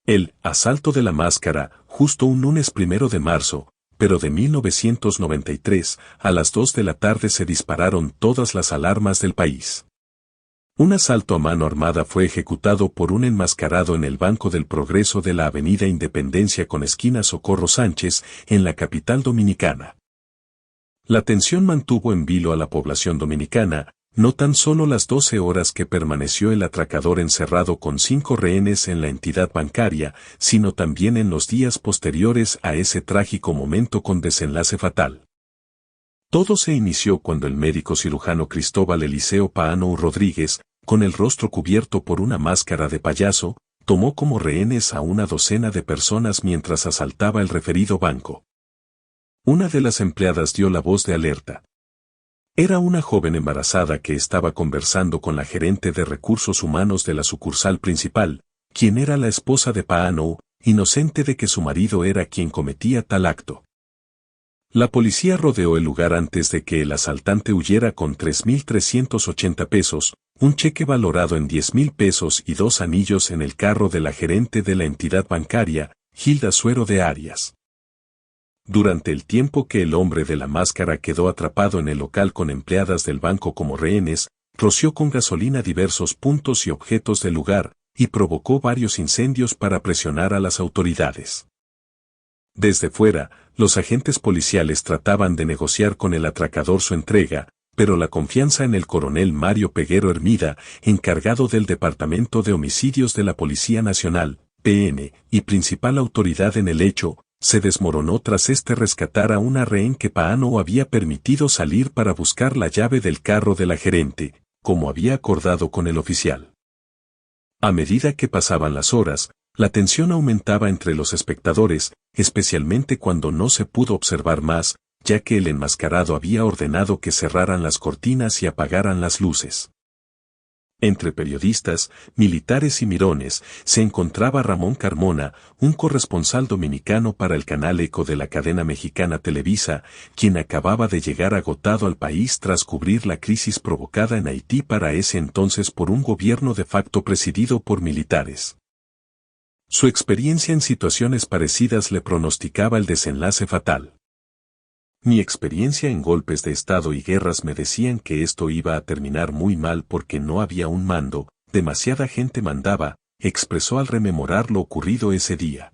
El asalto de la Máscara, justo un lunes 1 de marzo, pero de 1993, a las 2 de la tarde se dispararon todas las alarmas del país. Un asalto a mano armada fue ejecutado por un enmascarado en el Banco del Progreso de la Avenida Independencia con esquina Socorro Sánchez, en la capital dominicana. La tensión mantuvo en vilo a la población dominicana, no tan solo las 12 horas que permaneció el atracador encerrado con 5 rehenes en la entidad bancaria, sino también en los días posteriores a ese trágico momento con desenlace fatal. Todo se inició cuando el médico cirujano Cristóbal Eliseo Paano Rodríguez, con el rostro cubierto por una máscara de payaso, tomó como rehenes a una docena de personas mientras asaltaba el referido banco. Una de las empleadas dio la voz de alerta. Era una joven embarazada que estaba conversando con la gerente de recursos humanos de la sucursal principal, quien era la esposa de Paano, inocente de que su marido era quien cometía tal acto. La policía rodeó el lugar antes de que el asaltante huyera con 3.380 pesos, un cheque valorado en 10.000 pesos y 2 anillos en el carro de la gerente de la entidad bancaria, Gilda Suero de Arias. Durante el tiempo que el hombre de la máscara quedó atrapado en el local con empleadas del banco como rehenes, roció con gasolina diversos puntos y objetos del lugar, y provocó varios incendios para presionar a las autoridades. Desde fuera, los agentes policiales trataban de negociar con el atracador su entrega, pero la confianza en el coronel Mario Peguero Hermida, encargado del Departamento de Homicidios de la Policía Nacional, PN, y principal autoridad en el hecho, se desmoronó tras rescatar a una rehén que Paano había permitido salir para buscar la llave del carro de la gerente, como había acordado con el oficial. A medida que pasaban las horas, la tensión aumentaba entre los espectadores, especialmente cuando no se pudo observar más, ya que el enmascarado había ordenado que cerraran las cortinas y apagaran las luces. Entre periodistas, militares y mirones, se encontraba Ramón Carmona, un corresponsal dominicano para el canal Eco de la cadena mexicana Televisa, quien acababa de llegar agotado al país tras cubrir la crisis provocada en Haití para ese entonces por un gobierno de facto presidido por militares. Su experiencia en situaciones parecidas le pronosticaba el desenlace fatal. Mi experiencia en golpes de Estado y guerras me decían que esto iba a terminar muy mal porque no había un mando, demasiada gente mandaba, expresó al rememorar lo ocurrido ese día.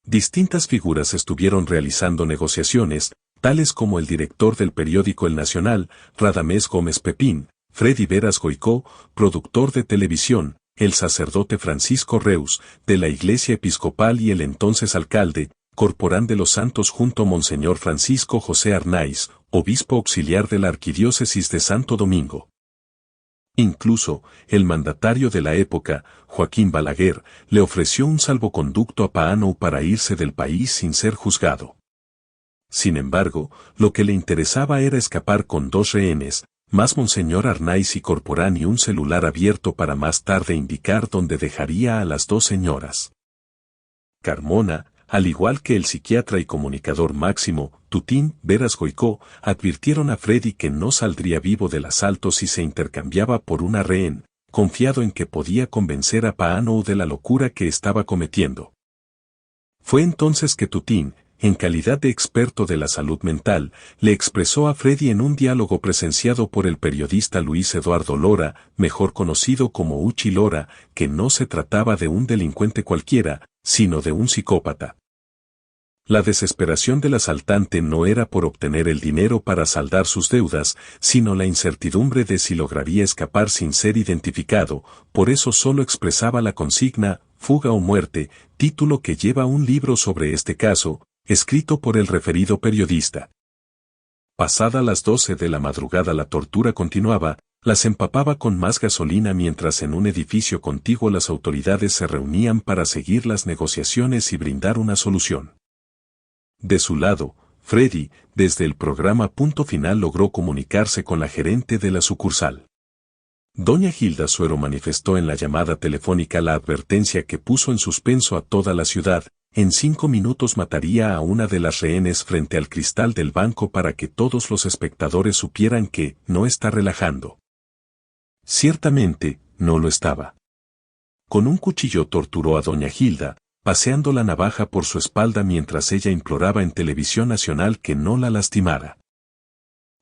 Distintas figuras estuvieron realizando negociaciones, tales como el director del periódico El Nacional, Radamés Gómez Pepín, Freddy Veras Goicó, productor de televisión, el sacerdote Francisco Reus, de la Iglesia Episcopal y el entonces alcalde, Corporán de los Santos junto a Monseñor Francisco José Arnaiz, obispo auxiliar de la Arquidiócesis de Santo Domingo. Incluso, el mandatario de la época, Joaquín Balaguer, le ofreció un salvoconducto a Paano para irse del país sin ser juzgado. Sin embargo, lo que le interesaba era escapar con 2 rehenes, más Monseñor Arnaiz y Corporán y un celular abierto para más tarde indicar dónde dejaría a las 2 señoras. Carmona, al igual que el psiquiatra y comunicador Máximo Tutín Veras Goicó, advirtieron a Freddy que no saldría vivo del asalto si se intercambiaba por una rehén, confiado en que podía convencer a Paano de la locura que estaba cometiendo. Fue entonces que Tutín, en calidad de experto de la salud mental, le expresó a Freddy en un diálogo presenciado por el periodista Luis Eduardo Lora, mejor conocido como Uchi Lora, que no se trataba de un delincuente cualquiera, sino de un psicópata. La desesperación del asaltante no era por obtener el dinero para saldar sus deudas, sino la incertidumbre de si lograría escapar sin ser identificado, por eso solo expresaba la consigna, fuga o muerte, título que lleva un libro sobre este caso, escrito por el referido periodista. Pasada las 12 de la madrugada la tortura continuaba, las empapaba con más gasolina mientras en un edificio contiguo las autoridades se reunían para seguir las negociaciones y brindar una solución. De su lado, Freddy, desde el programa Punto Final logró comunicarse con la gerente de la sucursal. Doña Gilda Suero manifestó en la llamada telefónica la advertencia que puso en suspenso a toda la ciudad, en 5 minutos mataría a una de las rehenes frente al cristal del banco para que todos los espectadores supieran que no está relajando. Ciertamente, no lo estaba. con un cuchillo torturó a doña Gilda, paseando la navaja por su espalda mientras ella imploraba en televisión nacional que no la lastimara.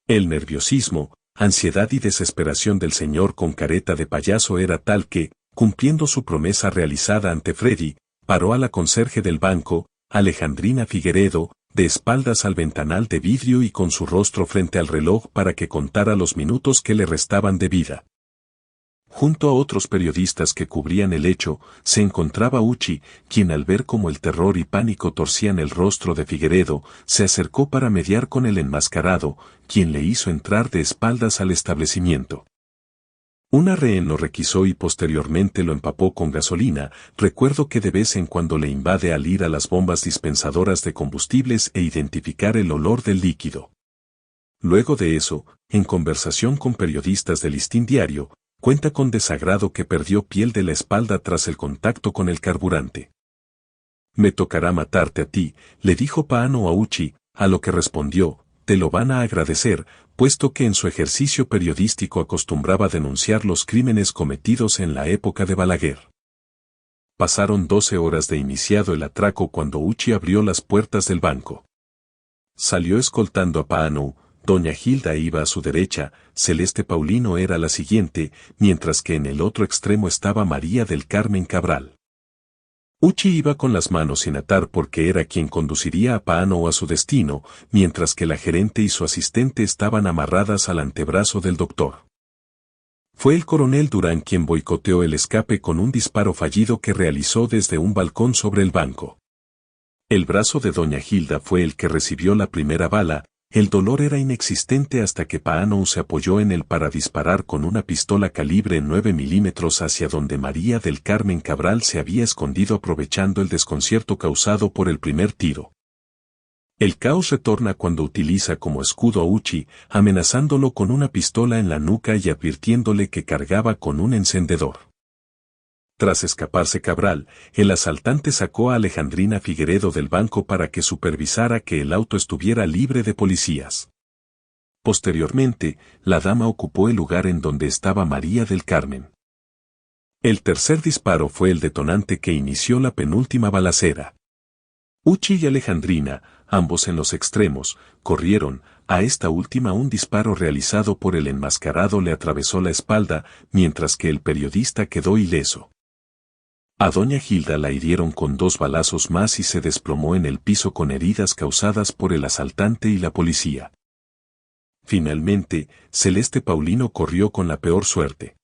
El nerviosismo, ansiedad y desesperación del señor con careta de payaso era tal que, cumpliendo su promesa realizada ante Freddy, paró a la conserje del banco, Alejandrina Figueredo, de espaldas al ventanal de vidrio y con su rostro frente al reloj para que contara los minutos que le restaban de vida. Junto a otros periodistas que cubrían el hecho, se encontraba Uchi, quien al ver cómo el terror y pánico torcían el rostro de Figueredo, se acercó para mediar con el enmascarado, quien le hizo entrar de espaldas al establecimiento. Una rehén lo requisó y posteriormente lo empapó con gasolina. Recuerdo que de vez en cuando le invade al ir a las bombas dispensadoras de combustibles e identificar el olor del líquido. Luego de eso, en conversación con periodistas del Listín Diario, cuenta con desagrado que perdió piel de la espalda tras el contacto con el carburante. Me tocará matarte a ti, le dijo Paano a Uchi, a lo que respondió, te lo van a agradecer, puesto que en su ejercicio periodístico acostumbraba denunciar los crímenes cometidos en la época de Balaguer. Pasaron 12 horas de iniciado el atraco cuando Uchi abrió las puertas del banco. Salió escoltando a Paano. Doña Gilda iba a su derecha, Celeste Paulino era la siguiente, mientras que en el otro extremo estaba María del Carmen Cabral. Uchi iba con las manos sin atar porque era quien conduciría a Paano a su destino, mientras que la gerente y su asistente estaban amarradas al antebrazo del doctor. Fue el coronel Durán quien boicoteó el escape con un disparo fallido que realizó desde un balcón sobre el banco. El brazo de doña Gilda fue el que recibió la primera bala. El dolor era inexistente hasta que Paano se apoyó en él para disparar con una pistola calibre 9 milímetros hacia donde María del Carmen Cabral se había escondido aprovechando el desconcierto causado por el primer tiro. El caos retorna cuando utiliza como escudo a Uchi, amenazándolo con una pistola en la nuca y advirtiéndole que cargaba con un encendedor. Tras escaparse Cabral, el asaltante sacó a Alejandrina Figueredo del banco para que supervisara que el auto estuviera libre de policías. Posteriormente, la dama ocupó el lugar en donde estaba María del Carmen. El tercer disparo fue el detonante que inició la penúltima balacera. Uchi y Alejandrina, ambos en los extremos, corrieron. A esta última un disparo realizado por el enmascarado le atravesó la espalda, mientras que el periodista quedó ileso. A doña Gilda la hirieron con 2 balazos más y se desplomó en el piso con heridas causadas por el asaltante y la policía. Finalmente, Celeste Paulino corrió con la peor suerte.